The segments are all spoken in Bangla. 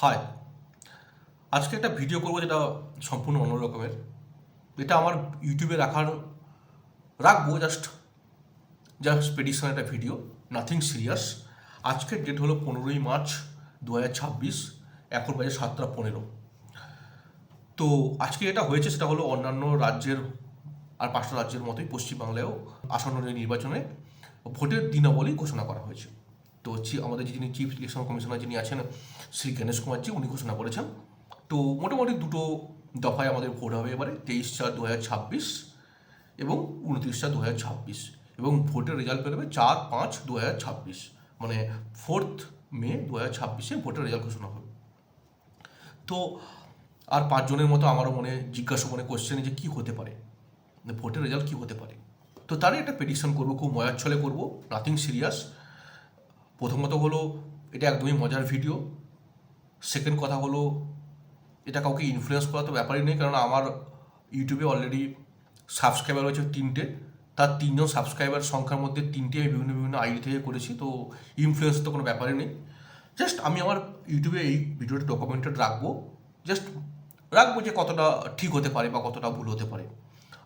হাই, আজকে একটা ভিডিও করবো যেটা সম্পূর্ণ অন্য রকমের। এটা আমার ইউটিউবে রাখবো জাস্ট জাস্ট প্রেডিকশন একটা ভিডিও, নাথিং সিরিয়াস। আজকের ডেট হলো 15ই মার্চ 2026, এখন বাজে 7টা 15। তো আজকে যেটা হয়েছে সেটা হলো অন্যান্য রাজ্যের আর 5টা রাজ্যের মতোই পশ্চিমবাংলায়ও আসন্ন নির্বাচনে ভোটের দিনাবলী ঘোষণা করা হয়েছে। তো আমাদের যিনি চিফ ইলেকশন কমিশনার যিনি আছেন শ্রী গণেশ কুমারজি, উনি ঘোষণা করেছেন। তো মোটামুটি দুটো দফায় আমাদের ভোট হবে এবারে, 23/4/2026 এবং 29/4/2026, এবং ভোটের রেজাল্ট বেরোবে 4/5/2026, মানে 4 মে 2026 ভোটের রেজাল্ট ঘোষণা হবে। তো আর 5 জনের মতো আমারও মনে জিজ্ঞাসা মনে কোশ্চেন যে কী হতে পারে, ভোটের রেজাল্ট কী হতে পারে। তো তারই একটা প্রেডিকশন করবো, খুব মজার ছলে করবো, নাথিং সিরিয়াস। প্রথমত হলো এটা একদমই মজার ভিডিও। সেকেন্ড কথা হলো এটা কাউকে ইনফ্লুয়েন্স করা তো ব্যাপারই নেই, কারণ আমার ইউটিউবে অলরেডি সাবস্ক্রাইবার রয়েছে 3টে। তার 3জন সাবস্ক্রাইবার সংখ্যার মধ্যে 3টে আমি বিভিন্ন বিভিন্ন আইডি থেকে করেছি, তো ইনফ্লুয়েন্স তো কোনো ব্যাপারই নেই। জাস্ট আমি আমার ইউটিউবে এই ভিডিওটা ডকুমেন্টেড রাখবো যে কতটা ঠিক হতে পারে বা কতটা ভুল হতে পারে।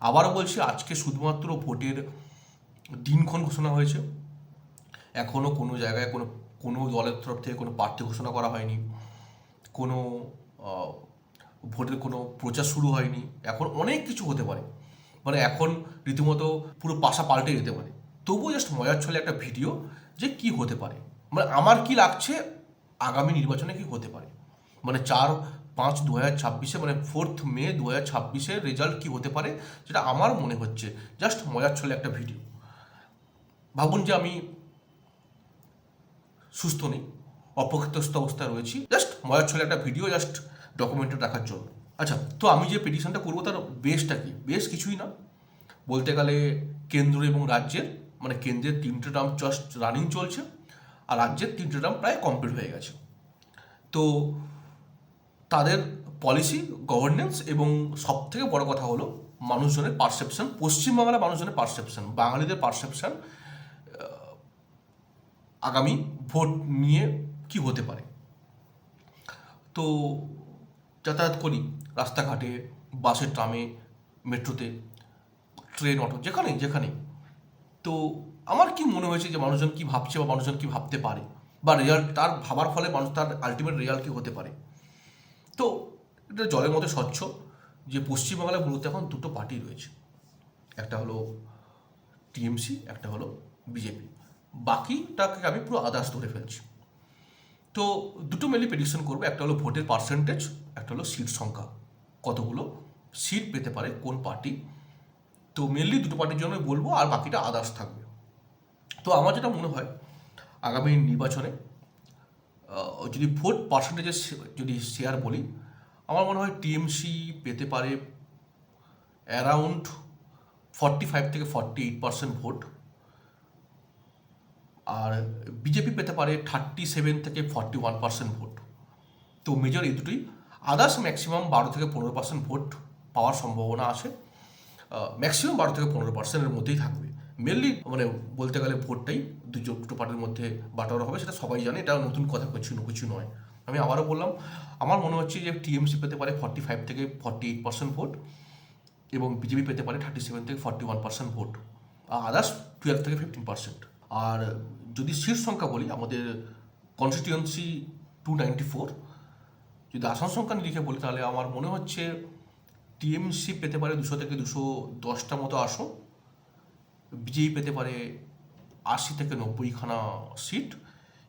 আবারও বলছি, আজকে শুধুমাত্র ভোটের দিনক্ষণ ঘোষণা হয়েছে। এখনও কোনো জায়গায় কোনো কোনো দলের তরফ থেকে কোনো প্রার্থী ঘোষণা করা হয়নি, কোনো ভোটের কোনো প্রচার শুরু হয়নি। এখন অনেক কিছু হতে পারে, মানে এখন রীতিমতো পুরো পাশা পাল্টে যেতে পারে। তবুও জাস্ট মজার ছলে একটা ভিডিও যে কি হতে পারে, মানে আমার কি লাগছে আগামী নির্বাচনে কি হতে পারে, মানে 4/5/2026, মানে 4 মে 2026 রেজাল্ট কি হতে পারে, যেটা আমার মনে হচ্ছে। জাস্ট মজার ছলে একটা ভিডিও। ভাবুন যে আমি সুস্থ নেই, অপ্রকৃতস্থ অবস্থায় রয়েছি, জাস্ট মজার ছলে একটা ভিডিও জাস্ট ডকুমেন্টেড রাখার জন্য। আচ্ছা, তো আমি যে পিটিশনটা করবো তার বেসটা কি? বেস কিছুই না, বলতে গেলে কেন্দ্র এবং রাজ্যের, মানে কেন্দ্রের 3টে টার্ম জাস্ট রানিং চলছে, আর রাজ্যের 3টে টার্ম প্রায় কমপ্লিট হয়ে গেছে। তো তাদের পলিসি, গভর্নেন্স এবং সবথেকে বড় কথা হলো মানুষজনের পারসেপশন, পশ্চিমবাংলার মানুষজনের পারসেপশন, বাঙালিদের পারসেপশন আগামী ভোট নিয়ে কি হতে পারে। তো যাতায়াত করি রাস্তাঘাটে, বাসে, ট্রামে, মেট্রোতে, ট্রেন, অটো, যেখানেই। তো আমার কি মনে হয়েছে যে মানুষজন কি ভাবছে বা মানুষজন কি ভাবতে পারে, বা রেজাল্ট তার ভাবার ফলে মানুষ তার আলটিমেট রেজাল্ট কি হতে পারে। তো এটা জলের মধ্যে স্বচ্ছ যে পশ্চিমবাংলায় মূলত এখন দুটো পার্টি রয়েছে, একটা হলো টিএমসি, একটা হলো বিজেপি। বাকিটাকে আমি পুরো আদার্স ধরে ফেলছি। তো দুটো মেনলি প্রেডিকশন করবো, একটা হলো ভোটের পার্সেন্টেজ, একটা হলো সিট সংখ্যা, কতগুলো সিট পেতে পারে কোন পার্টি। তো মেনলি দুটো পার্টির জন্য বলবো, আর বাকিটা আদার্স থাকবে। তো আমার যেটা মনে হয় আগামী নির্বাচনে যদি ভোট পার্সেন্টেজের যদি শেয়ার বলি, আমার মনে হয় টিএমসি পেতে পারে অ্যারাউন্ড 45 থেকে 48% ভোট, আর বিজেপি পেতে পারে 37 থেকে 41% ভোট। তো মেজর এই দুটোই। আদার্স ম্যাক্সিমাম 12 থেকে 15% ভোট পাওয়ার সম্ভাবনা আছে, ম্যাক্সিমাম 12 থেকে 15%-এর মধ্যেই থাকবে। মেনলি মানে বলতে গেলে ভোটটাই দুটো পার্টির মধ্যে বাটোয়ারা হবে, সেটা সবাই জানে, এটা নতুন কথা কিছু নয়। আমি আবারও বললাম, আমার মনে হচ্ছে যে টিএমসি পেতে পারে 45 থেকে 48% ভোট, এবং বিজেপি পেতে পারে 37 থেকে 41% ভোট, আর আদার্স 12 থেকে 15%। আর যদি সিট সংখ্যা বলি, আমাদের কনস্টিটিউয়েন্সি 294, যদি আসন সংখ্যা নিরিখে বলি, তাহলে আমার মনে হচ্ছে টিএমসি পেতে পারে 200 থেকে 210টা মতো আসন, বিজেপি পেতে পারে 80 থেকে 90খানা সিট,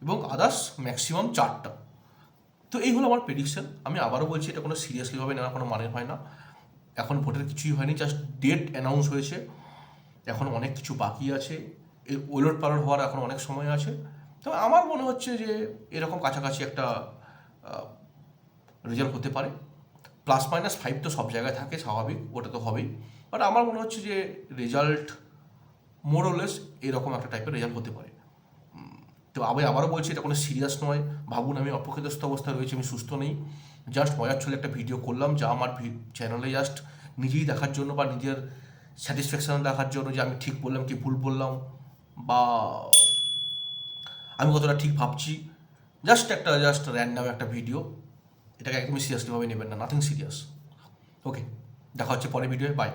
এবং আদার্স ম্যাক্সিমাম 4টা। তো এই হলো আমার প্রেডিকশন। আমি আবারও বলছি, এটা কোনো সিরিয়াসলিভাবে নেওয়ার কোনো মানে হয় না। এখন ভোটের কিছুই হয়নি, জাস্ট ডেট অ্যানাউন্স হয়েছে, এখন অনেক কিছু বাকি আছে, এর ওলট পালট হওয়ার এখন অনেক সময় আছে। তবে আমার মনে হচ্ছে যে এরকম কাছাকাছি একটা রেজাল্ট হতে পারে। +-5 তো সব জায়গায় থাকে, স্বাভাবিক, ওটা তো হবেই। বাট আমার মনে হচ্ছে যে রেজাল্ট মোরলেস এরকম একটা টাইপের রেজাল্ট হতে পারে। তো আমি আবারও বলছি, এটা কোনো সিরিয়াস নয়। ভাবুন আমি অপ্রকৃতস্থ অবস্থায় রয়েছি, আমি সুস্থ নেই, জাস্ট মজার ছলে একটা ভিডিও করলাম, যা আমার চ্যানেলে জাস্ট নিজেই দেখার জন্য বা নিজের স্যাটিসফ্যাকশান দেখার জন্য, যে আমি ঠিক বললাম কি ভুল বললাম, বা আমি কতটা ঠিক ভাবছি। জাস্ট র্যান্ডাম একটা ভিডিও, এটাকে একদমই সিরিয়াসলিভাবে নেবেন না, নাথিং সিরিয়াস। ওকে, দেখা হচ্ছে পরের ভিডিওয়ে, বাই।